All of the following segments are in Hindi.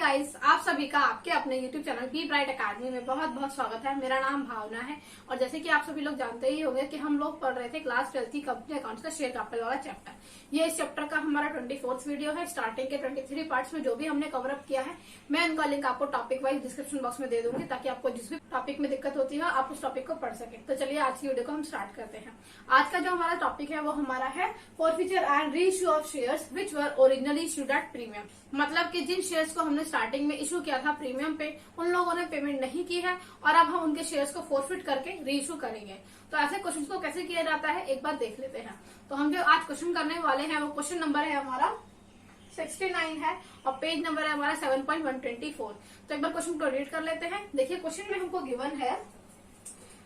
गाइस, आप सभी का आपके अपने YouTube channel B bright academy में बहुत बहुत स्वागत है। मेरा नाम भावना है और जैसे कि आप सभी लोग जानते ही होंगे कि हम लोग पढ़ रहे थे क्लास 12 की कंपनी अकाउंट्स का शेयर कैपिटल वाला चैप्टर। ये इस चैप्टर का हमारा 24th वीडियो है। स्टार्टिंग के 23 पार्ट्स में जो भी हमने कवर अप किया है, मैं उनका लिंक आपको टॉपिक वाइज डिस्क्रिप्शन बॉक्स में दे दूंगी ताकि आपको जिस भी टॉपिक में दिक्कत होती है आप उस टॉपिक को पढ़ सके। तो चलिए आज की वीडियो को हम स्टार्ट करते हैं। आज का जो हमारा टॉपिक है वो हमारा है forfeiture and reissue of shares which were originally issued at premium. मतलब कि जिन शेयर्स को हमने स्टार्टिंग में इशू किया था प्रीमियम पे, उन लोगों ने पेमेंट नहीं की है और अब हम उनके शेयर्स को फोरफिट करके रीइश्यू करेंगे। तो ऐसे क्वेश्चन को कैसे किया जाता है एक बार देख लेते हैं। तो हम जो आज क्वेश्चन करने वाले हैं वो क्वेश्चन नंबर है हमारा 69 है और पेज नंबर है हमारा 7.124। तो एक बार क्वेश्चन को रीड कर लेते हैं। देखिए क्वेश्चन में हमको गिवन है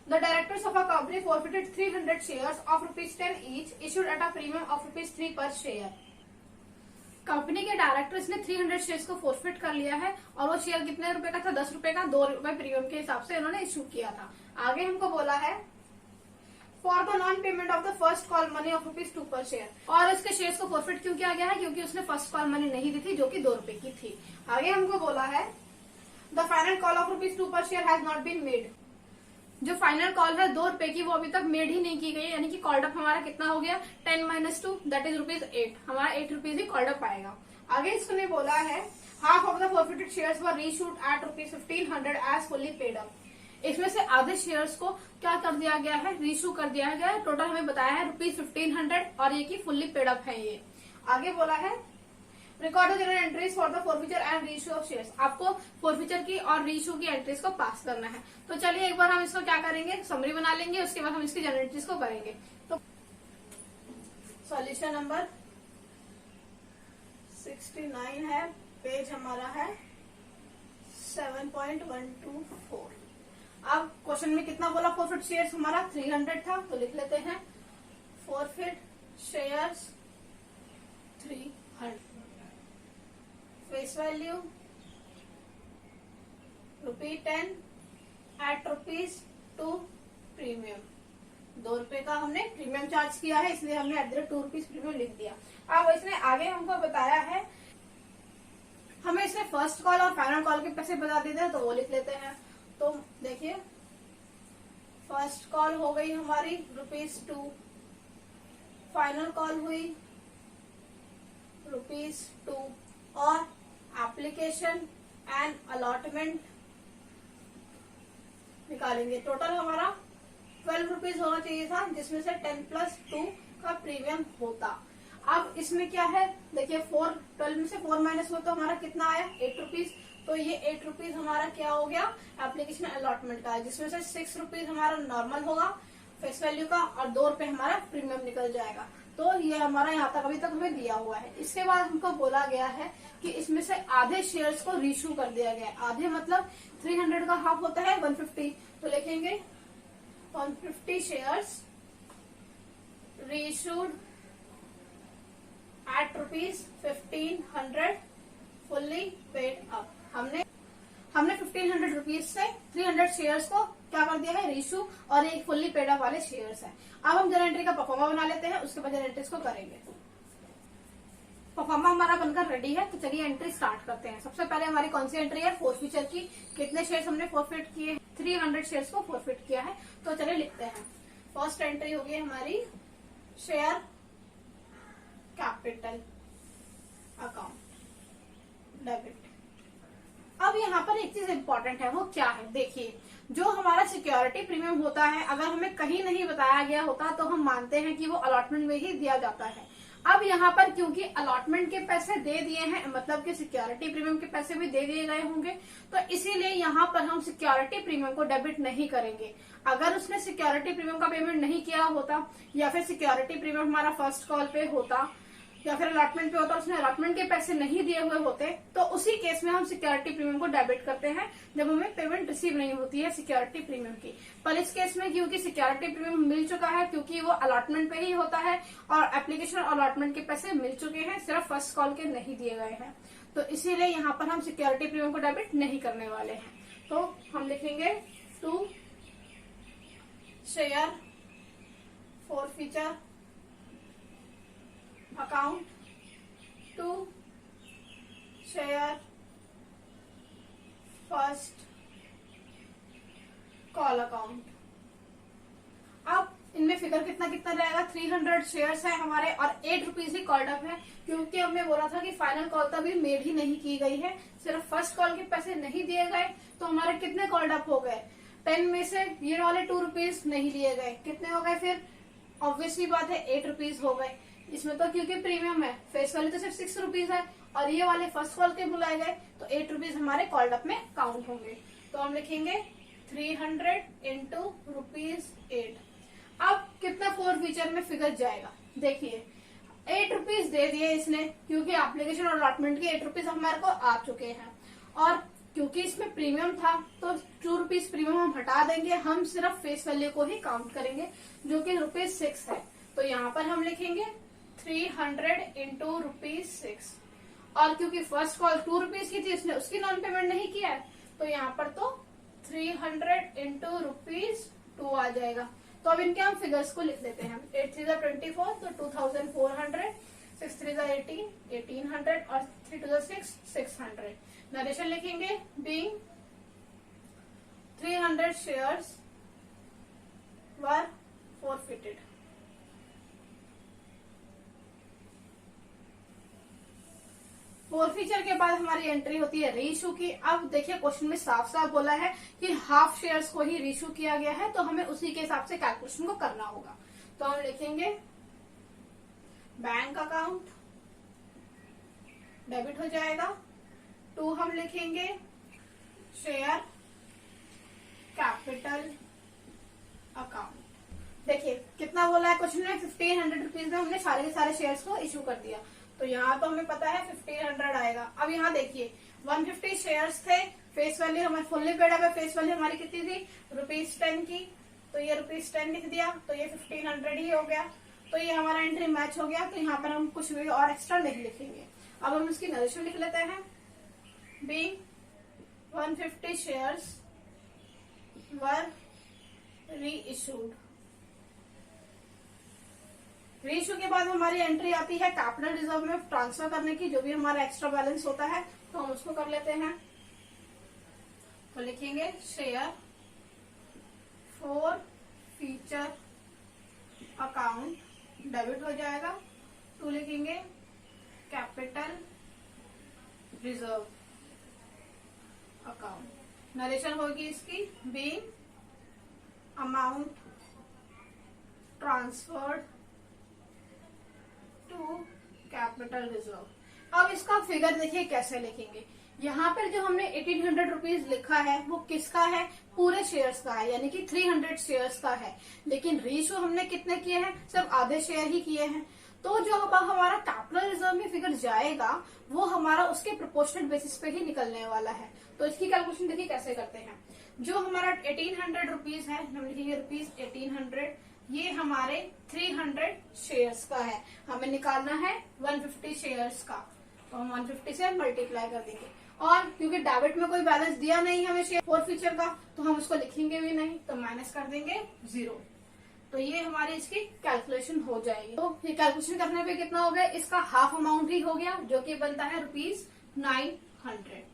The directors of a company forfeited 300 shares of ₹10 each issued at a premium of ₹3 per share। Company के डायरेक्टर्स ने 300 शेयर्स को फोरफिट कर लिया है और वो शेयर कितने रुपए का था? 10 रुपए का। 2 रुपए प्रीमियम के हिसाब से उन्होंने इशू किया था। आगे हमको बोला है for the non payment of the first call money of ₹2 पर शेयर। और इसके शेयर्स को फोरफिट क्यों किया गया है? क्योंकि उसने फर्स्ट कॉल मनी नहीं दी थी जो कि 2 रुपए की थी। आगे हमको बोला है द फाइनल कॉल ऑफ ₹2 पर share has not been made. जो फाइनल कॉल है 2 रुपए की वो अभी तक मेड ही नहीं की गई, यानी कि कॉल्ड अप हमारा कितना हो गया? 10 - 2 दैट इज ₹8। हमारा 8 रुपीज ही कॉल्ड अप आएगा। आगे इसने बोला है half of the forfeited shares were reissued at ₹1500 as fully paid up. इसमें से आधे शेयर्स को क्या कर दिया गया है? रीइश्यू कर दिया गया है। टोटल हमें बताया है ₹1500 और ये की फुल्ली पेड अप है ये। आगे बोला है record the general entries for the forfeiture and reissue of shares. आपको फॉरफीचर की और रीइश्यू की एंट्रीज को पास करना है। तो चलिए एक बार हम इसको क्या करेंगे, समरी बना लेंगे, उसके बाद हम इसकी जनरल एंट्रीज को करेंगे। तो सॉल्यूशन नंबर 69 है, पेज हमारा है 7.124। अब क्वेश्चन में कितना बोला? फॉरफिट शेयर्स हमारा 300 था, तो लिख लेते हैं forfeit shares 300। Face value ₹10 at ₹2 premium. 2 रुपए का हमने प्रीमियम चार्ज किया है, इसलिए हमने @2 रुपीज प्रीमियम लिख दिया। अब इसने आगे हमको बताया है, हमें इसने फर्स्ट कॉल और फाइनल कॉल के पैसे बता देते हैं, तो वो लिख लेते हैं। तो देखिए फर्स्ट कॉल हो गई हमारी ₹2, फाइनल कॉल हुई ₹2 और एप्लीकेशन एंड अलॉटमेंट निकालेंगे। टोटल हमारा 12 रुपीज होना चाहिए था, जिसमें से 10 + 2 का प्रीमियम होता। अब इसमें क्या है? देखिए 12 में से 4 माइनस हुआ तो हमारा कितना आया? 8 रुपीज। तो ये 8 रुपीज हमारा क्या हो गया? एप्लीकेशन अलॉटमेंट का है, जिसमें से 6 रुपीज हमारा नॉर्मल होगा फेस वैल्यू का और 2 रुपए हमारा प्रीमियम निकल जाएगा। तो ये हमारा यहाँ तक अभी तक हमें दिया हुआ है। इसके बाद हमको बोला गया है कि इसमें से आधे शेयर्स को रीइश्यू कर दिया गया है। आधे मतलब 300 का हाफ होता है 150, तो लिखेंगे 150 shares reissued at ₹1500 fully paid up. हमने 1500 रुपीज से 300 शेयर्स को क्या कर दिया है? रीइश्यू, और एक फुल्ली पेड अप वाले शेयर्स है। अब हम जनरल एंट्री का परफॉर्मा बना लेते हैं, उसके बाद जनरल एंट्रीज को करेंगे। परफॉर्मा हमारा बनकर रेडी है, तो चलिए एंट्री स्टार्ट करते हैं। सबसे पहले हमारी कौन सी एंट्री है? फॉरफीचर की। कितने शेयर्स हमने फॉरफिट किए? 300 शेयर्स को फॉरफिट किया है। तो चलिए लिखते हैं। फर्स्ट एंट्री होगी हमारी शेयर कैपिटल अकाउंट डेबिट। अब यहाँ पर एक चीज इम्पोर्टेंट है, वो क्या है? देखिए जो हमारा सिक्योरिटी प्रीमियम होता है, अगर हमें कहीं नहीं बताया गया होता तो हम मानते हैं कि वो अलॉटमेंट में ही दिया जाता है। अब यहाँ पर क्योंकि अलॉटमेंट के पैसे दे दिए हैं, मतलब कि सिक्योरिटी प्रीमियम के पैसे भी दे दिए गए होंगे, तो इसीलिए यहाँ पर हम सिक्योरिटी प्रीमियम को डेबिट नहीं करेंगे। अगर उसने सिक्योरिटी प्रीमियम का पेमेंट नहीं किया होता या फिर सिक्योरिटी प्रीमियम हमारा फर्स्ट कॉल पे होता या फिर अलॉटमेंट पे होता, उसने अलॉटमेंट के पैसे नहीं दिए हुए होते, तो उसी केस में हम सिक्योरिटी प्रीमियम को डेबिट करते हैं जब हमें पेमेंट रिसीव नहीं होती है सिक्योरिटी प्रीमियम की। पर इस केस में क्योंकि सिक्योरिटी प्रीमियम मिल चुका है, क्योंकि वो अलॉटमेंट पे ही होता है और एप्लीकेशन और अलॉटमेंट के पैसे मिल चुके हैं, सिर्फ फर्स्ट कॉल के नहीं दिए गए हैं, तो इसीलिए यहाँ पर हम सिक्योरिटी प्रीमियम को डेबिट नहीं करने वाले हैं। तो हम लिखेंगे 2 share forfeiture account 2 share first call account. अब इनमें फिगर कितना कितना रहेगा, 300 शेयर्स है हमारे और 8 रुपीज ही कॉल्ड अप है, क्योंकि हमने बोला था कि फाइनल कॉल तभी मेड ही नहीं की गई है, सिर्फ फर्स्ट कॉल के पैसे नहीं दिए गए। तो हमारे कितने कॉल्ड अप हो गए, 10 में से ये वाले 2 रुपीज नहीं लिए गए, कितने हो गए फिर, ऑब्वियसली बात है 8 रुपीज हो गए। इसमें तो क्योंकि प्रीमियम है, फेस वैल्यू तो सिर्फ 6 रुपीज है और ये वाले फर्स्ट कॉल के बुलाए गए, तो 8 रुपीज हमारे कॉल्ड अप में काउंट होंगे। तो हम लिखेंगे 300 इंटू ₹8। अब कितना फोर फीचर में फिगर जाएगा, देखिए 8 रुपीज दे दिए इसने, क्योंकि एप्लीकेशन और अलॉटमेंट के 8 रुपीज हमारे को आ चुके हैं, और क्योंकि इसमें प्रीमियम था तो 2 रुपीज प्रीमियम हम हटा देंगे, हम सिर्फ फेस वैल्यू को ही काउंट करेंगे जो कि ₹6 है। तो यहाँ पर हम लिखेंगे 300 इंटू ₹6, और क्योंकि फर्स्ट कॉल 2 रुपीज की थी, उसने उसकी नॉन पेमेंट नहीं किया है, तो यहाँ पर तो 300 इंटू ₹2 आ जाएगा। तो अब इनके हम फिगर्स को लिख लेते हैं, 8 3 24, तो 2400, 6 3 18, 1800 और 3 2 6, 600। नरेशन लिखेंगे, बीइंग 300 शेयर्स वर forfeited। फीचर के बाद हमारी एंट्री होती है रीइश्यू की। अब देखिए क्वेश्चन में साफ साफ बोला है कि हाफ शेयर्स को ही रीइश्यू किया गया है, तो हमें उसी के हिसाब से कैलकुलेशन को करना होगा। तो हम लिखेंगे बैंक अकाउंट डेबिट हो जाएगा, टू हम लिखेंगे शेयर कैपिटल अकाउंट। देखिए कितना बोला है क्वेश्चन में, 1500 रुपीज में हमने सारे के सारे शेयर्स को इश्यू कर दिया, तो यहाँ तो हमें पता है 1500 आएगा। अब यहाँ देखिए 150 शेयर्स थे, फेस वैल्यू हमारे fully paid up, face value हमारी कितनी थी, ₹10 की, तो ये ₹10 लिख दिया, तो ये 1500 ही हो गया। तो ये हमारा एंट्री मैच हो गया, तो यहाँ पर हम कुछ भी और एक्स्ट्रा नहीं लिखेंगे। अब हम इसकी नरेशन लिख लेते हैं, being 150 shares were reissued. Reissue के बाद हमारी एंट्री आती है कैपिटल रिजर्व में ट्रांसफर करने की, जो भी हमारा एक्स्ट्रा बैलेंस होता है, तो हम उसको कर लेते हैं। तो लिखेंगे share for feature account debit हो जाएगा, तो लिखेंगे कैपिटल रिजर्व अकाउंट। नरेशन होगी इसकी, being amount transferred to capital reserve. अब इसका फिगर देखिए कैसे लिखेंगे। यहाँ पर जो हमने 1800 रुपीज लिखा है वो किसका है, पूरे शेयर्स का है, यानी कि 300 शेयर्स का है, लेकिन रीइश्यू हमने कितने किए हैं, सिर्फ आधे शेयर ही किए हैं। तो जो अब हमारा कैपिटल रिजर्व में फिगर जाएगा वो हमारा उसके प्रोपोर्शनल बेसिस पे ही निकलने वाला है। तो इसकी कैलकुलेशन देखिए कैसे करते हैं। जो हमारा 1800 रुपीज है, हम लिखेंगे ₹1800, ये हमारे 300 शेयर्स का है, हमें निकालना है 150 शेयर्स का, तो हम 150 से मल्टीप्लाई कर देंगे। और क्योंकि डेबिट में कोई बैलेंस दिया नहीं हमें शेयर फोर फीचर का, तो हम उसको लिखेंगे भी नहीं, तो माइनस कर देंगे 0। तो ये हमारी इसकी कैलकुलेशन हो जाएगी। तो ये कैलकुलेशन करने पे कितना हो गया, इसका हाफ अमाउंट ही हो गया, जो कि बनता है ₹900।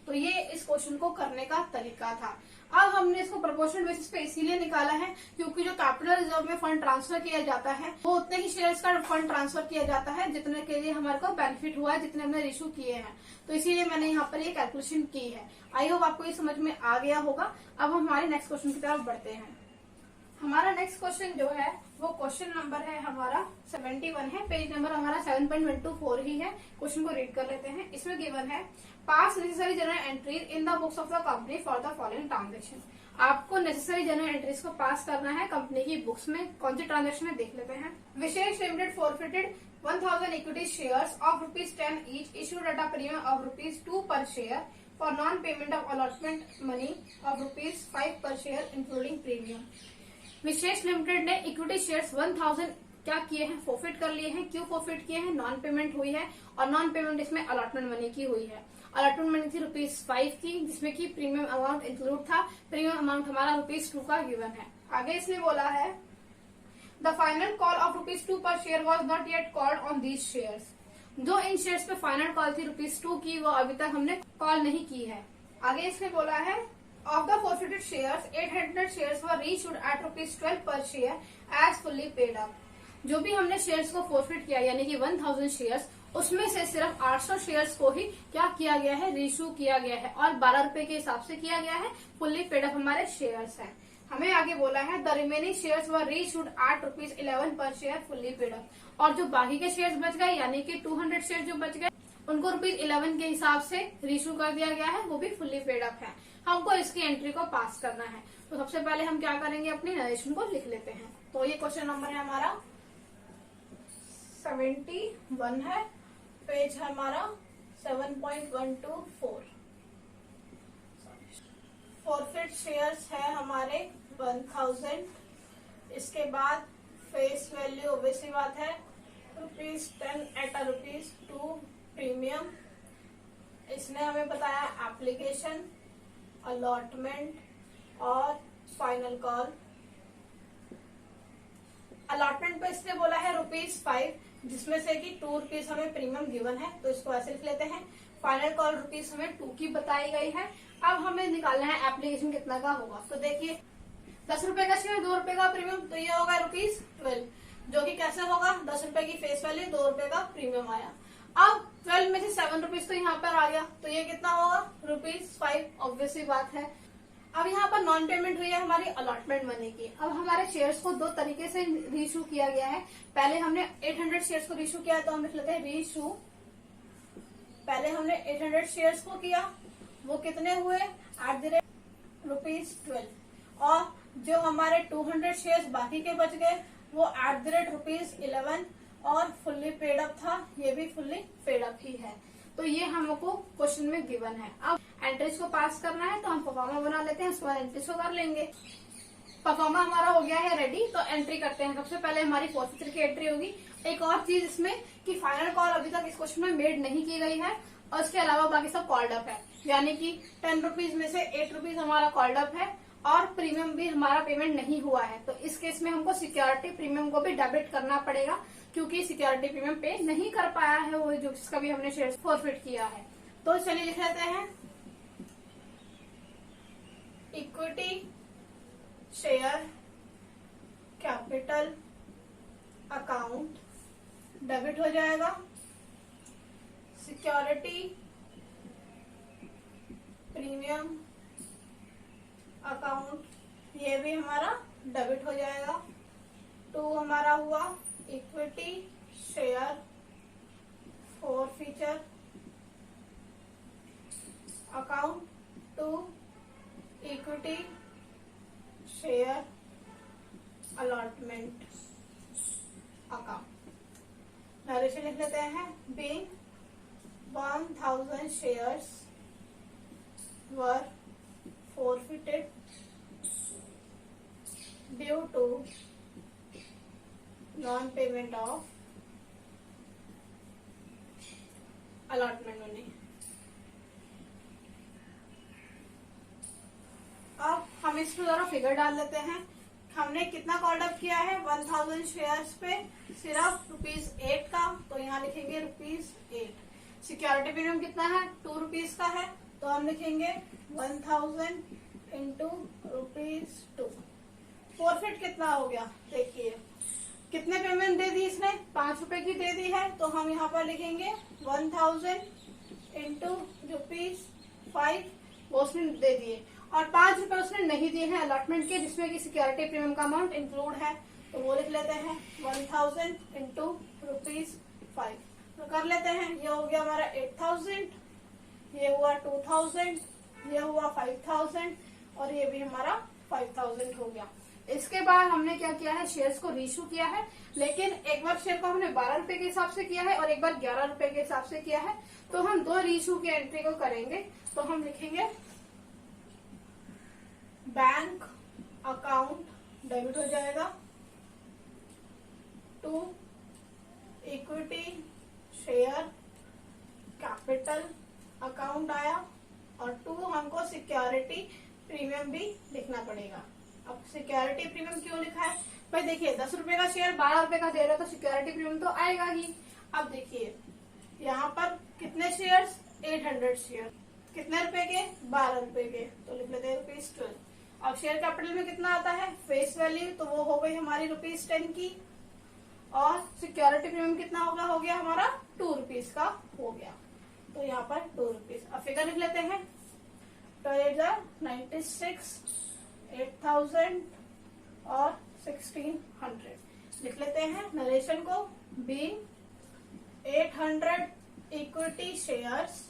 तो ये इस क्वेश्चन को करने का तरीका था। अब हमने इसको प्रोपोर्शनल बेसिस पे इसीलिए निकाला है क्योंकि जो कैपिटल रिजर्व में फंड ट्रांसफर किया जाता है वो उतने ही शेयर्स का फंड ट्रांसफर किया जाता है जितने के लिए हमारे को बेनिफिट हुआ है, जितने हमने इशू किए हैं। तो इसीलिए मैंने यहाँ पर ये कैलकुलेशन की है। आई होप आपको ये समझ में आ गया होगा। अब हम हमारे नेक्स्ट क्वेश्चन की तरफ बढ़ते हैं। हमारा नेक्स्ट क्वेश्चन जो है वो क्वेश्चन नंबर है हमारा 71 है, पेज नंबर हमारा 7.124 ही है। क्वेश्चन को रीड कर लेते हैं। इसमें गिवन है पास necessary general entries in the books of the company for the following transaction. आपको नेसेसरी जनरल एंट्रीज को पास करना है कंपनी की बुक्स में। कौन सी ट्रांजेक्शन है देख लेते हैं। Vishesh limited forfeited 1000 equity shares of ₹10 each issued at a premium of ₹2 पर share for non payment of allotment money of ₹5 per share including premium. Vishesh limited ने इक्विटी शेयर्स 1000 क्या किए हैं, फोरफिट कर लिए हैं। क्यों फोरफिट किए हैं, नॉन पेमेंट हुई है और नॉन पेमेंट इसमें अलॉटमेंट मनी की हुई है। अलॉटमेंट मनी थी ₹5 की, जिसमें की प्रीमियम अमाउंट इंक्लूड था। प्रीमियम अमाउंट हमारा ₹2 का गिवन है। आगे इसमें बोला है द फाइनल कॉल ऑफ ₹2 पर share was not yet called on these shares. जो इन शेयर्स पे फाइनल कॉल थी ₹2 की वो अभी तक हमने कॉल नहीं की है। आगे इसमें बोला है of the forfeited shares 800 shares were reissued at ₹12 per share as fully paid up. जो भी हमने शेयर्स को फॉरफिट किया यानी कि 1000 शेयर्स, उसमें से सिर्फ 800 शेयर्स को ही क्या किया गया है, रीइश्यू किया गया है और ₹12 के हिसाब से किया गया है। फुल्ली पेड अप हमारे शेयर्स हैं। हमें आगे बोला है the remaining shares were reissued at ₹11 per share fully paid up. और जो बाकी के शेयर्स बच गए यानी कि 200 शेयर जो बच गए उनको ₹11 के हिसाब से रीइश्यू कर दिया गया है, वो भी फुल्ली पेड अप है। हमको इसकी एंट्री को पास करना है। तो सबसे पहले हम क्या करेंगे, अपनी नरेशन को लिख लेते हैं। तो ये क्वेश्चन नंबर है हमारा 71 है, पेज है हमारा 7.124। फॉरफिट शेयर्स है हमारे 1000। इसके बाद फेस वैल्यू ऑब्वियसली बात है ₹10 एट ₹2 प्रीमियम। इसने हमें बताया एप्लीकेशन, अलॉटमेंट और फाइनल कॉल। अलॉटमेंट पे इसने बोला है ₹5, जिसमें से कि ₹2 हमें प्रीमियम गिवन है, तो इसको ऐसे लिख लेते हैं। फाइनल कॉल ₹2 हमें 2 की बताई गई है। अब हमें निकालना है एप्लीकेशन कितना का होगा। तो देखिए ₹10 का शेयर, ₹2 का प्रीमियम, तो ये होगा ₹12, जो कि कैसे होगा, ₹10 की फेस वैल्यू, ₹2 का प्रीमियम आया। अब 12 में से ₹7 तो यहाँ पर आ गया, तो ये कितना होगा, ₹5, ऑब्वियसली बात है। अब यहाँ पर नॉन पेमेंट हुई है हमारी अलॉटमेंट मनी की। अब हमारे शेयर्स को 2 तरीके से रीइश्यू किया गया है। पहले हमने 800 शेयर्स को रीइश्यू किया, तो हम लिख लेते हैं रीइश्यू। पहले हमने 800 शेयर्स को किया, वो कितने हुए, ₹12। और जो हमारे 200 शेयर्स बाकी के बच गए, वो ₹11 और फुल्ली पेड अप था, ये भी फुल्ली पेड अप ही है। तो ये हमको क्वेश्चन में गिवन है। अब एंट्रीज को पास करना है, तो हम परफॉर्मा बना लेते हैं, उसके बाद एंट्रीज को कर लेंगे। परफॉर्मा हमारा हो गया है रेडी, तो एंट्री करते हैं। सबसे पहले हमारी फॉरफिटर की एंट्री होगी। एक और चीज इसमें कि फाइनल कॉल अभी तक इस क्वेश्चन में मेड नहीं की गई है, और इसके अलावा बाकी सब कॉल्ड अप है, यानी कि ₹10 में से ₹8 हमारा कॉल्ड अप है और प्रीमियम भी हमारा पेमेंट नहीं हुआ है। तो इस केस में हमको सिक्योरिटी प्रीमियम को भी डेबिट करना पड़ेगा, क्योंकि सिक्योरिटी प्रीमियम पे नहीं कर पाया है वो, जो जिसका भी हमने शेयर फॉरफिट किया है। तो चलिए लिख लेते हैं equity share capital account debit हो जाएगा, सिक्योरिटी प्रीमियम अकाउंट ये भी हमारा डेबिट हो जाएगा। 2 हमारा हुआ equity share forfeiture account, 2 equity share allotment account. Narration लिख लेते हैं। Being 1000 shares were forfeited due to non-payment of allotment money। अब हम इसमें जरा फिगर डाल लेते हैं। हमने कितना कॉल्ड अप किया है 1000 शेयर्स पे, सिर्फ ₹8 का, तो यहाँ लिखेंगे ₹8। सिक्योरिटी प्रीमियम कितना है, ₹2 का है, तो हम लिखेंगे 1000 इंटू ₹2। फॉरफिट कितना हो गया, देखिए कितने पेमेंट दे दी इसने, ₹5 की दे दी है, तो हम यहाँ पर लिखेंगे 1000 इंटू ₹5, वो उसने दे दिए। और ₹5 उसने नहीं दिए हैं अलॉटमेंट के, जिसमें कि सिक्योरिटी प्रीमियम का अमाउंट इंक्लूड है, तो वो लिख लेते हैं 1000 इंटू ₹5। तो कर लेते हैं, ये हो गया हमारा 8000, ये हुआ 2000, ये हुआ 5000 और ये भी हमारा 5000 हो गया। इसके बाद हमने क्या किया है, शेयर्स को रीइश्यू किया है, लेकिन एक बार शेयर को हमने ₹12 के हिसाब से किया है और एक बार ₹11 के हिसाब से किया है। तो हम 2 रीइश्यू की एंट्री को करेंगे। तो हम लिखेंगे बैंक अकाउंट डेबिट हो जाएगा, 2 इक्विटी शेयर कैपिटल अकाउंट आया, और 2 हमको सिक्योरिटी प्रीमियम भी लिखना पड़ेगा। अब सिक्योरिटी प्रीमियम क्यों लिखा है भाई, देखिए ₹10 का शेयर ₹12 का दे रहा है, तो सिक्योरिटी प्रीमियम तो आएगा ही। अब देखिए यहाँ पर कितने शेयर्स, 800 शेयर, कितने रुपए के? 12 रुपए के, तो लिख लेते हैं ₹12। अब शेयर कैपिटल में कितना आता है? फेस वैल्यू, तो वो हो गई हमारी ₹10 की। और सिक्योरिटी प्रीमियम कितना होगा? हो गया हमारा ₹2 का हो गया, तो यहाँ पर ₹2। अब फिगर लिख लेते हैं। 96, 8000 और 1600 लिख लेते हैं। नरेशन को being 800 equity shares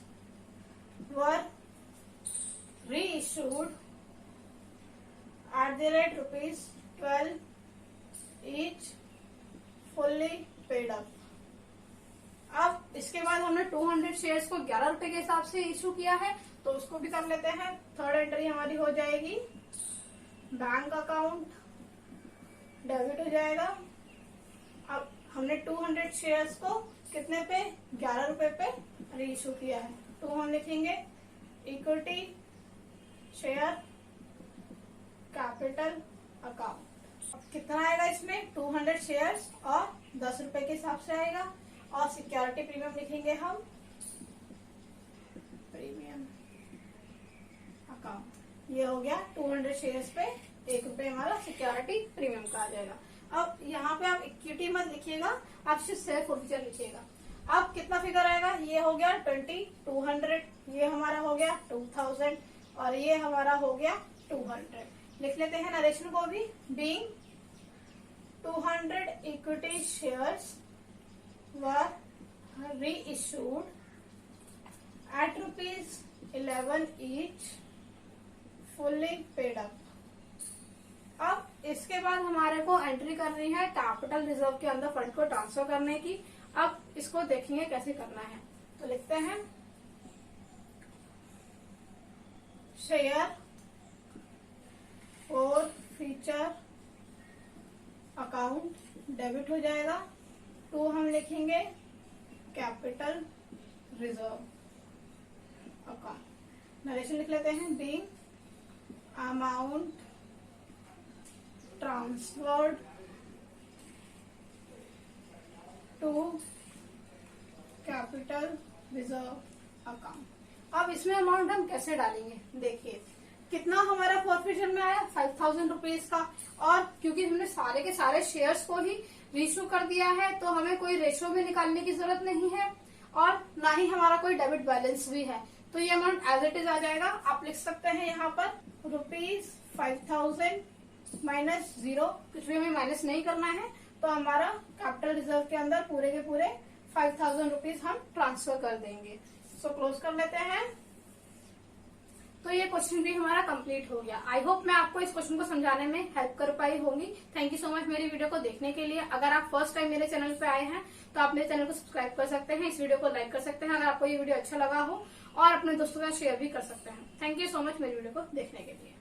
were reissued at the rate ₹12 each fully paid up। अब इसके बाद हमने 200 शेयर्स को 11 रुपए के हिसाब से इशू किया है, तो उसको भी कर लेते हैं। थर्ड एंट्री हमारी हो जाएगी बैंक अकाउंट, डेबिट हो जाएगा। अब हमने 200 शेयर्स को कितने पे? 11 रुपए पे री इशू किया है, तो हम लिखेंगे इक्विटी शेयर कैपिटल अकाउंट। अब कितना आएगा इसमें? 200 शेयर्स और 10 रुपए के हिसाब से आएगा। और सिक्योरिटी प्रीमियम लिखेंगे हम, प्रीमियम अकाउंट। ये हो गया 200 शेयर्स पे 1 रुपए हमारा सिक्योरिटी प्रीमियम का आ जाएगा। अब यहाँ पे आप इक्विटी मत लिखिएगा, आप सिर्फ शेयर फॉरफीचर लिखिएगा। अब कितना फिगर आएगा? ये हो गया 200, ये हमारा हो गया 2000 और ये हमारा हो गया 200। लिख लेते हैं नरेशन को भी। Being 200 equity shares were reissued at ₹11 each fully paid up। अब इसके बाद हमारे को एंट्री करनी है कैपिटल रिजर्व के अंदर फंड को ट्रांसफर करने की। अब इसको देखेंगे कैसे करना है, तो लिखते हैं share for feature account, debit हो जाएगा। 2 हम लिखेंगे कैपिटल रिजर्व अकाउंट। नरेशन लिख लेते हैं being amount transferred to capital reserve account. अब इसमें अमाउंट हम कैसे डालेंगे? देखिए कितना हमारा फॉरफिचर में आया, 5000 रुपीज का। और क्योंकि हमने सारे के सारे शेयर्स को ही रीइश्यू कर दिया है, तो हमें कोई रेशो भी निकालने की जरूरत नहीं है और ना ही हमारा कोई डेबिट बैलेंस भी है, तो ये अमाउंट एज इट इज आ जाएगा। आप लिख सकते हैं यहाँ पर ₹5000 माइनस 0, कुछ भी हमें माइनस नहीं करना है, तो हमारा कैपिटल रिजर्व के अंदर पूरे के पूरे 5000 रुपीज हम ट्रांसफर कर देंगे। सो क्लोज कर लेते हैं। तो ये क्वेश्चन भी हमारा कंप्लीट हो गया। आई होप मैं आपको इस क्वेश्चन को समझाने में हेल्प कर पाई होंगी। थैंक यू सो मच मेरी वीडियो को देखने के लिए। अगर आप फर्स्ट टाइम मेरे चैनल पे आए हैं तो आप मेरे चैनल को सब्सक्राइब कर सकते हैं, इस वीडियो को लाइक कर सकते हैं अगर आपको ये वीडियो अच्छा लगा हो, और अपने दोस्तों के साथ शेयर भी कर सकते हैं। थैंक यू सो मच मेरी वीडियो को देखने के लिए।